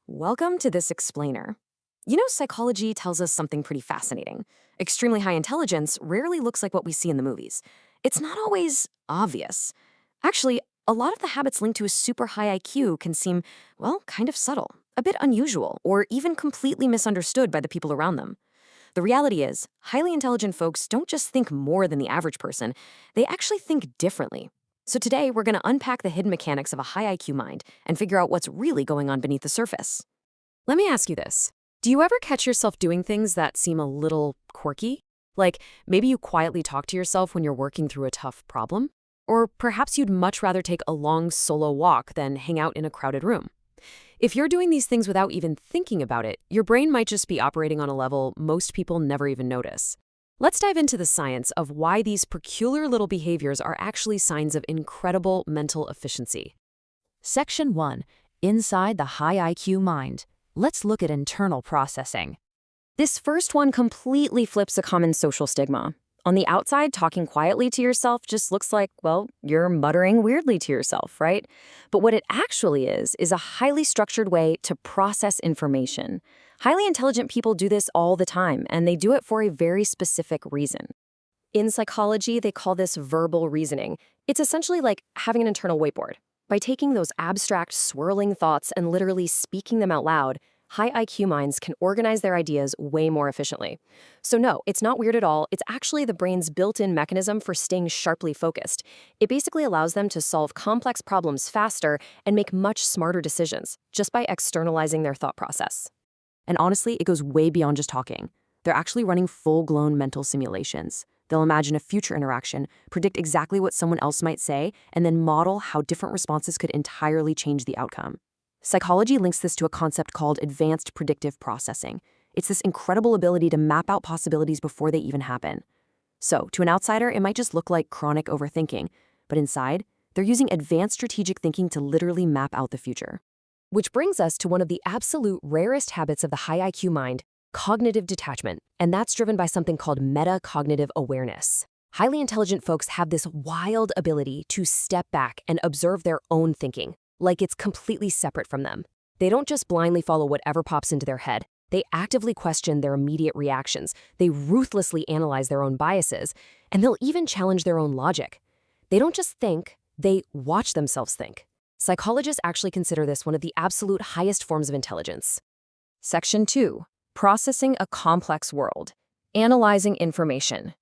Welcome to this explainer. Psychology tells us something pretty fascinating. Extremely high intelligence rarely looks like what we see in the movies. It's not always obvious. Actually, a lot of the habits linked to a super high IQ can seem, well, kind of subtle, a bit unusual, or even completely misunderstood by the people around them. The reality is, highly intelligent folks don't just think more than the average person, they actually think differently. So today, we're going to unpack the hidden mechanics of a high IQ mind and figure out what's really going on beneath the surface. Let me ask you this. Do you ever catch yourself doing things that seem a little quirky? Like maybe you quietly talk to yourself when you're working through a tough problem? Or perhaps you'd much rather take a long solo walk than hang out in a crowded room. If you're doing these things without even thinking about it, your brain might just be operating on a level most people never even notice. Let's dive into the science of why these peculiar little behaviors are actually signs of incredible mental efficiency. Section 1. Inside the high IQ mind. Let's look at internal processing. This first one completely flips a common social stigma. On the outside, talking quietly to yourself just looks like, well, you're muttering weirdly to yourself, right? But what it actually is a highly structured way to process information. Highly intelligent people do this all the time, and they do it for a very specific reason. In psychology, they call this verbal reasoning. It's essentially like having an internal whiteboard. By taking those abstract, swirling thoughts and literally speaking them out loud, high IQ minds can organize their ideas way more efficiently. So no, it's not weird at all. It's actually the brain's built-in mechanism for staying sharply focused. It basically allows them to solve complex problems faster and make much smarter decisions, just by externalizing their thought process. And honestly, it goes way beyond just talking. They're actually running full-blown mental simulations. They'll imagine a future interaction, predict exactly what someone else might say, and then model how different responses could entirely change the outcome. Psychology links this to a concept called advanced predictive processing. It's this incredible ability to map out possibilities before they even happen. So, to an outsider, it might just look like chronic overthinking, but inside, they're using advanced strategic thinking to literally map out the future. Which brings us to one of the absolute rarest habits of the high IQ mind, cognitive detachment, and that's driven by something called metacognitive awareness. Highly intelligent folks have this wild ability to step back and observe their own thinking, like it's completely separate from them. They don't just blindly follow whatever pops into their head. They actively question their immediate reactions. They ruthlessly analyze their own biases, and they'll even challenge their own logic. They don't just think, they watch themselves think. Psychologists actually consider this one of the absolute highest forms of intelligence. Section 2. Processing a complex world. Analyzing information.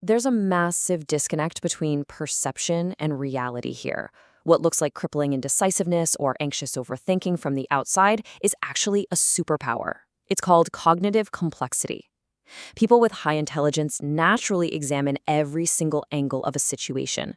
There's a massive disconnect between perception and reality here. What looks like crippling indecisiveness or anxious overthinking from the outside is actually a superpower. It's called cognitive complexity. People with high intelligence naturally examine every single angle of a situation.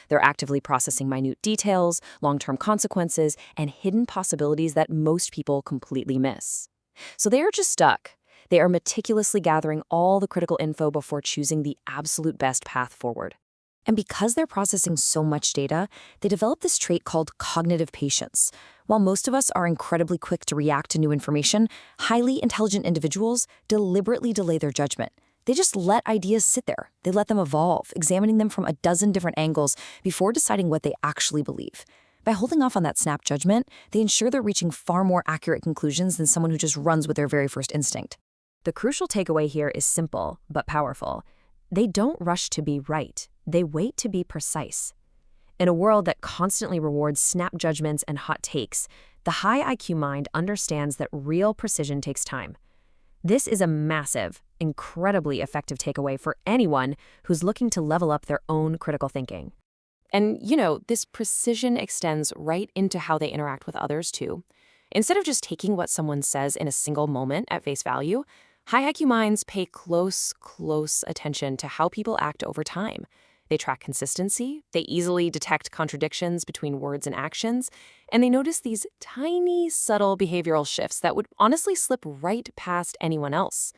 They're actively processing minute details, long-term consequences, and hidden possibilities that most people completely miss. So they are just stuck. They are meticulously gathering all the critical info before choosing the absolute best path forward. And because they're processing so much data, they develop this trait called cognitive patience. While most of us are incredibly quick to react to new information, highly intelligent individuals deliberately delay their judgment. They just let ideas sit there. They let them evolve, examining them from a dozen different angles before deciding what they actually believe. By holding off on that snap judgment, they ensure they're reaching far more accurate conclusions than someone who just runs with their very first instinct. The crucial takeaway here is simple, but powerful. They don't rush to be right. They wait to be precise. In a world that constantly rewards snap judgments and hot takes, the high IQ mind understands that real precision takes time. This is a massive, incredibly effective takeaway for anyone who's looking to level up their own critical thinking. And, this precision extends right into how they interact with others, too. Instead of just taking what someone says in a single moment at face value, high IQ minds pay close attention to how people act over time. They track consistency, they easily detect contradictions between words and actions, and they notice these tiny, subtle behavioral shifts that would honestly slip right past anyone else.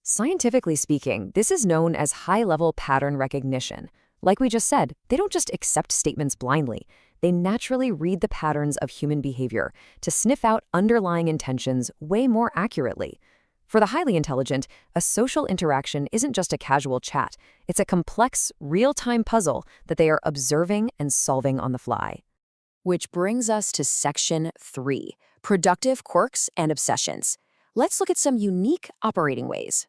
Scientifically speaking, this is known as high-level pattern recognition. Like we just said, they don't just accept statements blindly. They naturally read the patterns of human behavior to sniff out underlying intentions way more accurately. For the highly intelligent, a social interaction isn't just a casual chat. It's a complex, real-time puzzle that they are observing and solving on the fly. Which brings us to section 3, productive quirks and obsessions. Let's look at some unique operating ways.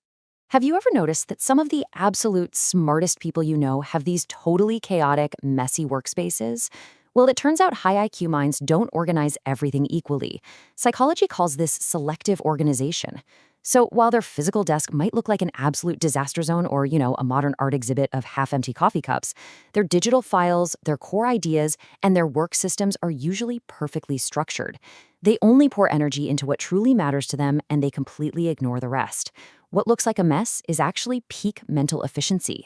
Have you ever noticed that some of the absolute smartest people you know have these totally chaotic, messy workspaces? Well, it turns out high IQ minds don't organize everything equally. Psychology calls this selective organization. So while their physical desk might look like an absolute disaster zone or, a modern art exhibit of half-empty coffee cups, their digital files, their core ideas, and their work systems are usually perfectly structured. They only pour energy into what truly matters to them, and they completely ignore the rest. What looks like a mess is actually peak mental efficiency.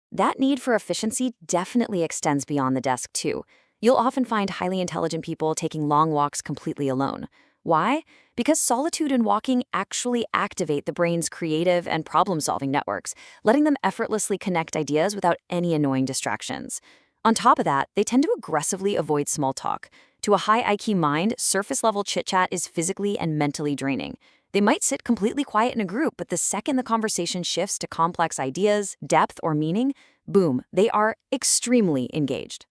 That need for efficiency definitely extends beyond the desk, too. You'll often find highly intelligent people taking long walks completely alone. Why? Because solitude and walking actually activate the brain's creative and problem-solving networks, letting them effortlessly connect ideas without any annoying distractions. On top of that, they tend to aggressively avoid small talk. To a high IQ mind, surface-level chit-chat is physically and mentally draining. They might sit completely quiet in a group, but the second the conversation shifts to complex ideas, depth, or meaning, boom, they are extremely engaged.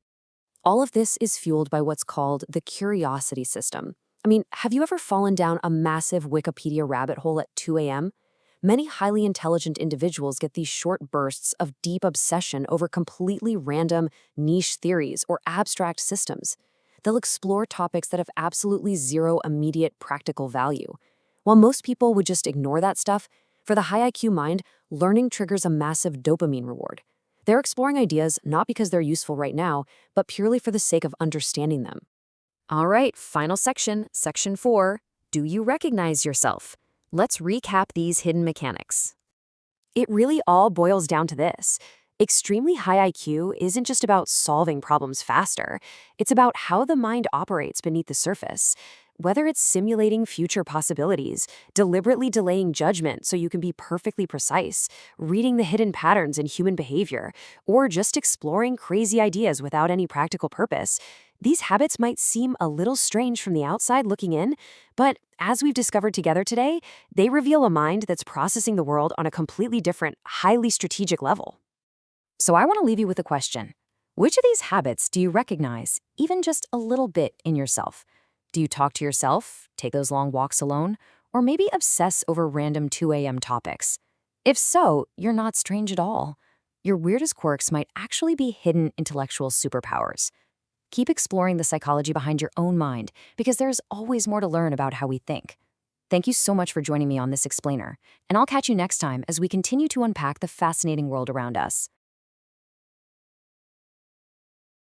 All of this is fueled by what's called the curiosity system. Have you ever fallen down a massive Wikipedia rabbit hole at 2 a.m.? Many highly intelligent individuals get these short bursts of deep obsession over completely random, niche theories or abstract systems. They'll explore topics that have absolutely zero immediate practical value. While most people would just ignore that stuff, for the high IQ mind, learning triggers a massive dopamine reward. They're exploring ideas not because they're useful right now, but purely for the sake of understanding them. All right, final section, section 4. Do you recognize yourself? Let's recap these hidden mechanics. It really all boils down to this. Extremely high IQ isn't just about solving problems faster. It's about how the mind operates beneath the surface. Whether it's simulating future possibilities, deliberately delaying judgment so you can be perfectly precise, reading the hidden patterns in human behavior, or just exploring crazy ideas without any practical purpose, these habits might seem a little strange from the outside looking in, but as we've discovered together today, they reveal a mind that's processing the world on a completely different, highly strategic level. So I want to leave you with a question. Which of these habits do you recognize, even just a little bit, in yourself? Do you talk to yourself, take those long walks alone, or maybe obsess over random 2 a.m. topics? If so, you're not strange at all. Your weirdest quirks might actually be hidden intellectual superpowers. Keep exploring the psychology behind your own mind, because there's always more to learn about how we think. Thank you so much for joining me on this explainer, and I'll catch you next time as we continue to unpack the fascinating world around us.